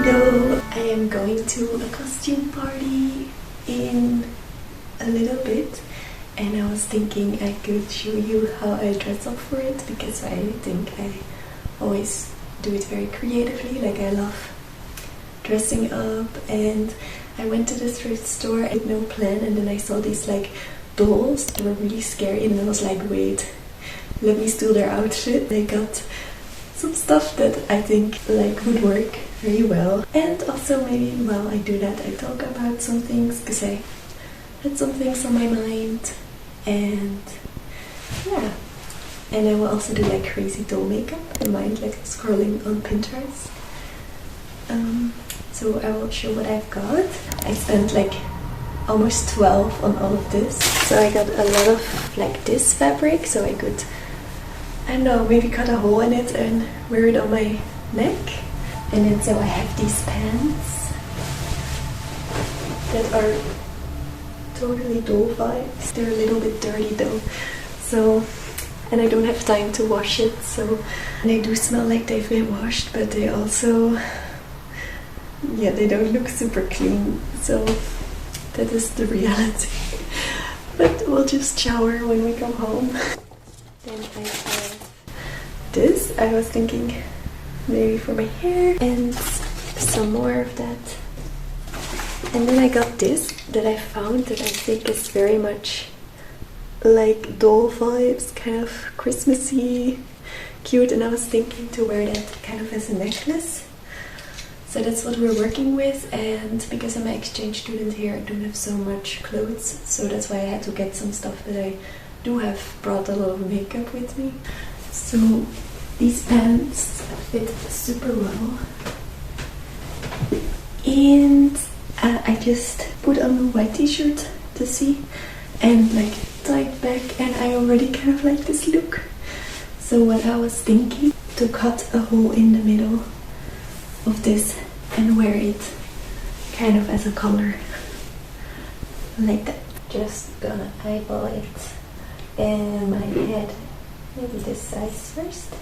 Hello! I am going to a costume party in a little bit, and I was thinking I could show you how I dress up for it, because I think I always do it very creatively. Like, I love dressing up, and I went to the thrift store with no plan, and then I saw these like dolls that were really scary, and I was like, wait, let me steal their outfit. They got some stuff that I think like would work very well, and also maybe while I do that I talk about some things, because I had some things on my mind, and yeah, and I will also do like crazy doll makeup. I mind like scrolling on Pinterest. So I will show what I've got. I spent like almost 12 on all of this, so I got a lot of like this fabric, so I could, I don't know, maybe cut a hole in it and wear it on my neck. And then so I have these pants that are totally doll vibes. They're a little bit dirty though, so, and I don't have time to wash it, so, and they do smell like they've been washed, but they also, yeah, they don't look super clean, so that is the reality. But we'll just shower when we come home. Then I have this. I was thinking maybe for my hair, and some more of that. And then I got this that I found that I think is very much like doll vibes, kind of Christmassy, cute, and I was thinking to wear that kind of as a necklace. So that's what we're working with, and because I'm an exchange student here, I don't have so much clothes, so that's why I had to get some stuff that I do have brought a lot of makeup with me. So these pants fit super well, and I just put on a white t-shirt to see, and like tied back, and I already kind of like this look. So what I was thinking, to cut a hole in the middle of this and wear it kind of as a collar, like that. Just gonna eyeball it in my head, maybe this size first.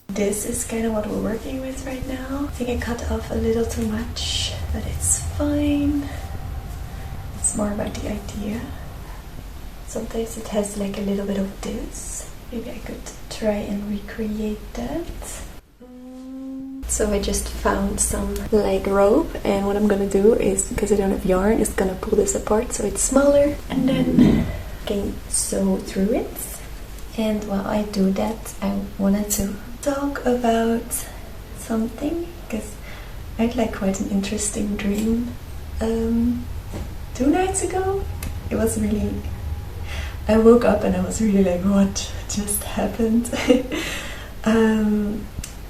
This is kind of what we're working with right now. I think I cut off a little too much, but it's fine. It's more about the idea. Sometimes it has like a little bit of this. Maybe I could try and recreate that. So I just found some like rope, and what I'm gonna do is, because I don't have yarn, is gonna pull this apart so it's smaller, and then I can sew through it. And while I do that, I wanted to talk about something, because I had like quite an interesting dream 2 nights ago. It was really, I woke up and I was really like, what just happened?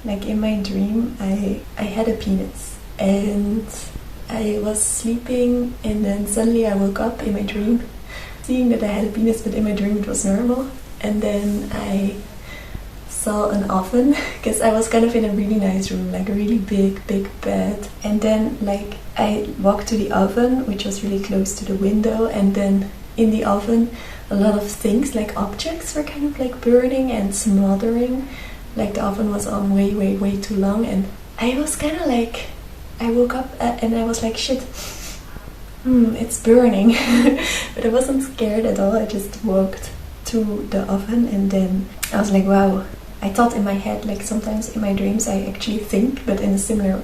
Like in my dream, I had a penis, and I was sleeping, and then suddenly I woke up in my dream seeing that I had a penis, but in my dream it was normal. And then I saw an oven, because I was kind of in a really nice room, like a really big bed. And then like I walked to the oven, which was really close to the window, and then in the oven a lot of things, like objects, were kind of like burning and smoldering. Like the oven was on way too long, and I was kind of like, I woke up and I was like, shit, it's burning. But I wasn't scared at all. I just walked to the oven, and then I was like, wow. I thought in my head, like sometimes in my dreams I actually think, but in a similar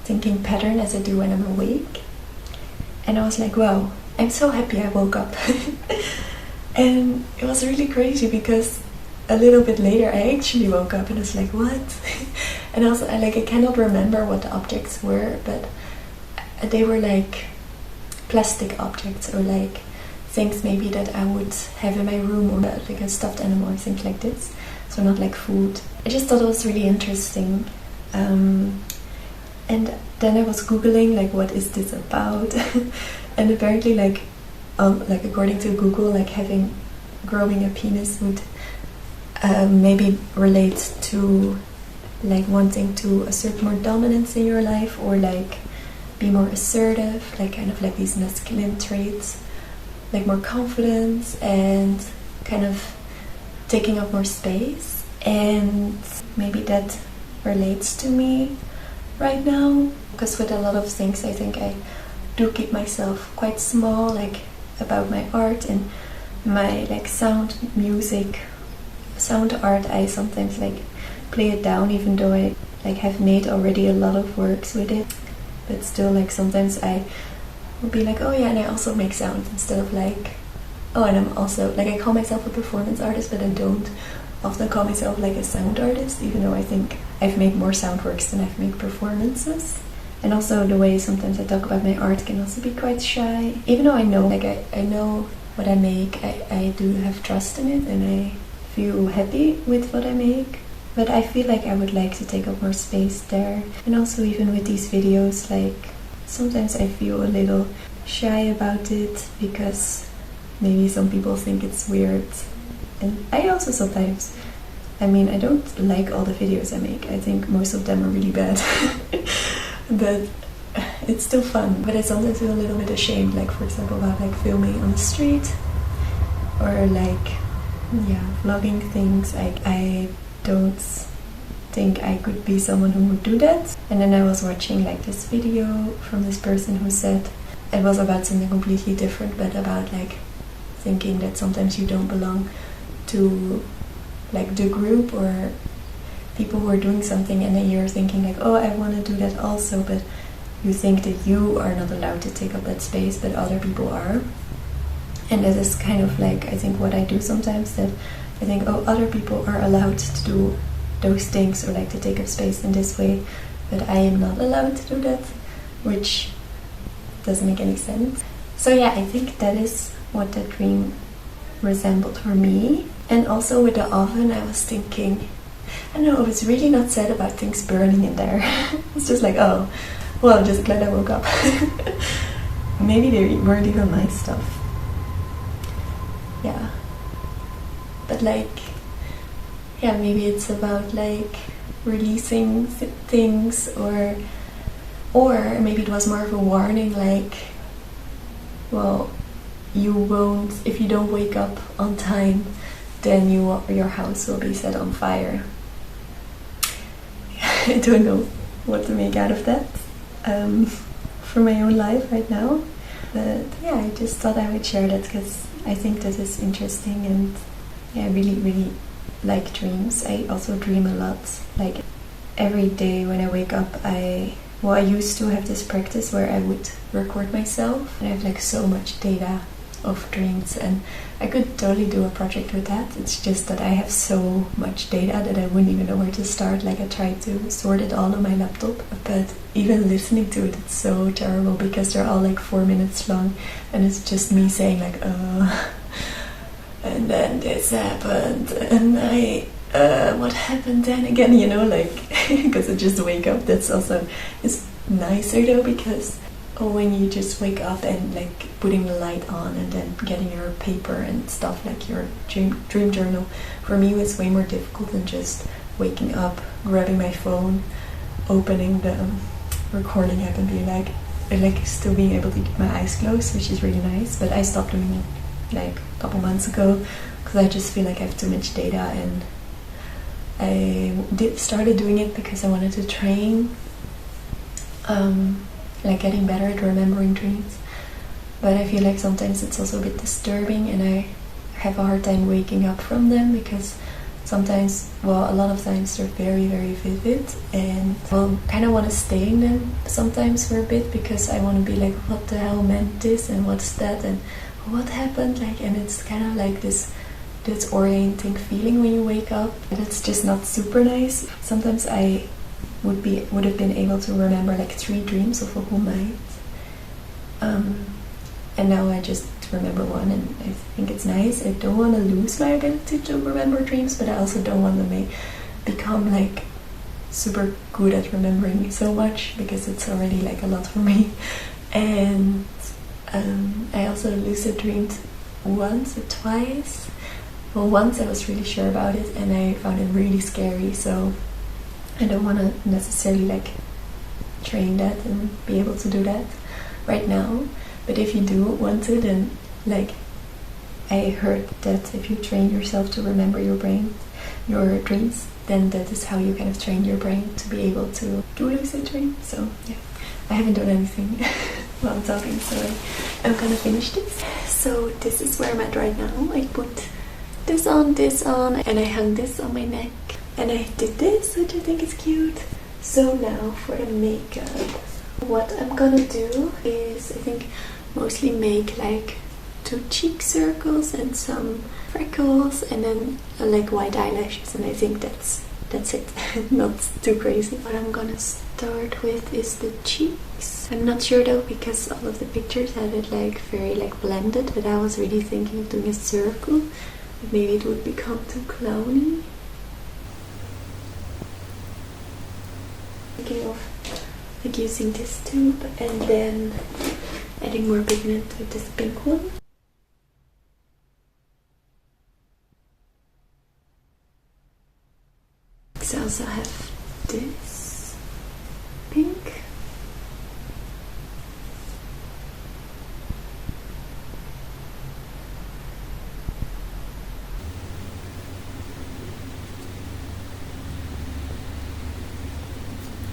thinking pattern as I do when I'm awake. And I was like, wow, I'm so happy I woke up. And it was really crazy, because a little bit later I actually woke up and I was like, what? And also I cannot remember what the objects were, but they were like plastic objects, or like things maybe that I would have in my room, or like a stuffed animal or things like this. So not like food. I just thought it was really interesting. And then I was googling like, what is this about? And apparently like according to Google, like growing a penis would maybe relate to like wanting to assert more dominance in your life, or like be more assertive, like kind of like these masculine traits, like more confidence, and kind of taking up more space, and maybe that relates to me right now, because with a lot of things I think I do keep myself quite small, like about my art and my like sound art. I sometimes like play it down, even though I like have made already a lot of works with it, but still like sometimes I will be like, oh yeah, and I also make sound, instead of like, oh, and I'm also like, I call myself a performance artist, but I don't often call myself like a sound artist, even though I think I've made more sound works than I've made performances. And also the way sometimes I talk about my art can also be quite shy, even though I know like I know what I make. I do have trust in it and I feel happy with what I make, but I feel like I would like to take up more space there. And also even with these videos, like sometimes I feel a little shy about it because maybe some people think it's weird, and I also sometimes, I mean, I don't like all the videos I make. I think most of them are really bad. But it's still fun. But I sometimes feel a little bit ashamed, like for example about like filming on the street, or like, yeah, vlogging things. I don't think I could be someone who would do that. And then I was watching like this video from this person who said it was about something completely different, but about like thinking that sometimes you don't belong to like the group or people who are doing something, and then you're thinking like, oh, I want to do that also, but you think that you are not allowed to take up that space, but other people are. And that is kind of like, I think, what I do sometimes, that I think, oh, other people are allowed to do those things or like to take up space in this way, but I am not allowed to do that, which doesn't make any sense. So yeah, I think that is what the dream resembled for me. And also with the oven, I was thinking, I don't know, I was really not sad about things burning in there. It's just like, oh, well, I'm just glad I woke up. Maybe they weren't even my stuff. Yeah. But like, yeah, maybe it's about like releasing things, or maybe it was more of a warning, like, well, you won't, if you don't wake up on time, then your house will be set on fire. I don't know what to make out of that for my own life right now. But yeah, I just thought I would share that because I think this is interesting, and yeah, I really, really like dreams. I also dream a lot. Like every day when I wake up, I used to have this practice where I would record myself, and I have like so much data of dreams, and I could totally do a project with that. It's just that I have so much data that I wouldn't even know where to start. Like I tried to sort it all on my laptop, but even listening to it, it's so terrible because they're all like 4 minutes long, and it's just me saying like, and then this happened, and what happened then again, you know, like, because I just wake up. That's also, it's nicer though, because when you just wake up and like putting the light on and then getting your paper and stuff, like your dream journal, for me was way more difficult than just waking up, grabbing my phone, opening the recording app and being like still being able to keep my eyes closed, which is really nice. But I stopped doing it like a couple months ago because I just feel like I have too much data, and I started doing it because I wanted to train like getting better at remembering dreams. But I feel like sometimes it's also a bit disturbing, and I have a hard time waking up from them because sometimes, well, a lot of times they're very, very vivid, and I'll kind of want to stay in them sometimes for a bit because I want to be like, what the hell meant this, and what's that, and what happened, like, and it's kind of like this disorienting feeling when you wake up, and it's just not super nice. Sometimes I would have been able to remember like 3 dreams of a whole night, and now I just remember one, and I think it's nice. I don't want to lose my ability to remember dreams, but I also don't want to become like super good at remembering so much, because it's already like a lot for me. And I also lucid dreamed once or twice. Well, once I was really sure about it, and I found it really scary, so I don't want to necessarily like train that and be able to do that right now. But if you do want to, then like I heard that if you train yourself to remember your dreams, then that is how you kind of train your brain to be able to do lucid dreams. So yeah, I haven't done anything while I'm talking, so I'm gonna finish this. So this is where I'm at right now. I put this on, and I hung this on my neck, and I did this, which I think is cute. So now for the makeup. What I'm gonna do is, I think, mostly make like 2 cheek circles and some freckles, and then like white eyelashes, and I think that's it. Not too crazy. What I'm gonna start with is the cheeks. I'm not sure though, because all of the pictures had it like very like blended, but I was really thinking of doing a circle, but maybe it would become too clowny. Thinking of like using this tube and then adding more pigment with this pink one. I also have this pink.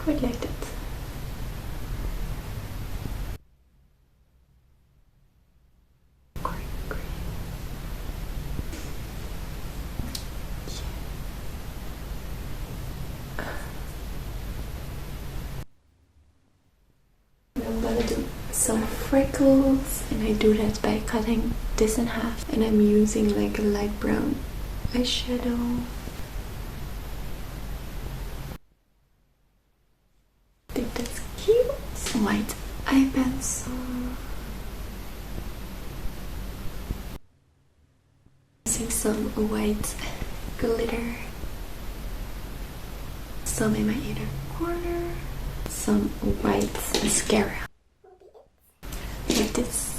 Quite like that. I'm gonna do some freckles, and I do that by cutting this in half, and I'm using like a light brown eyeshadow. I think that's cute. Some white eye pencil. Using some white glitter. Some in my inner corner. Some white mascara. Like this.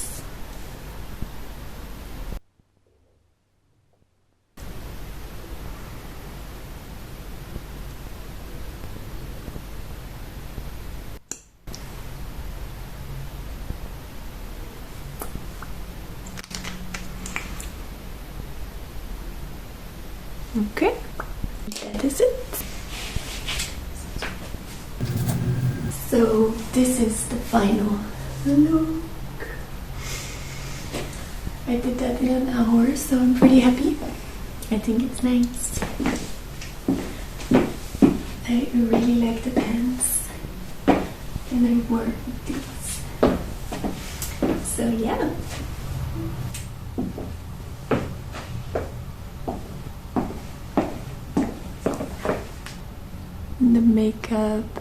Okay, that is it. So this is the final look. I did that in an hour, so I'm pretty happy. I think it's nice. I really like the pants, and I wore these. So yeah. The makeup,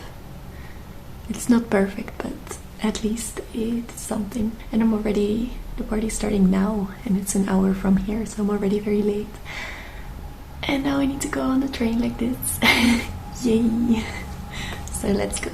it's not perfect, but at least it's something. And the party's starting now, and it's an hour from here, so I'm already very late. And now I need to go on the train like this. Yay! So let's go.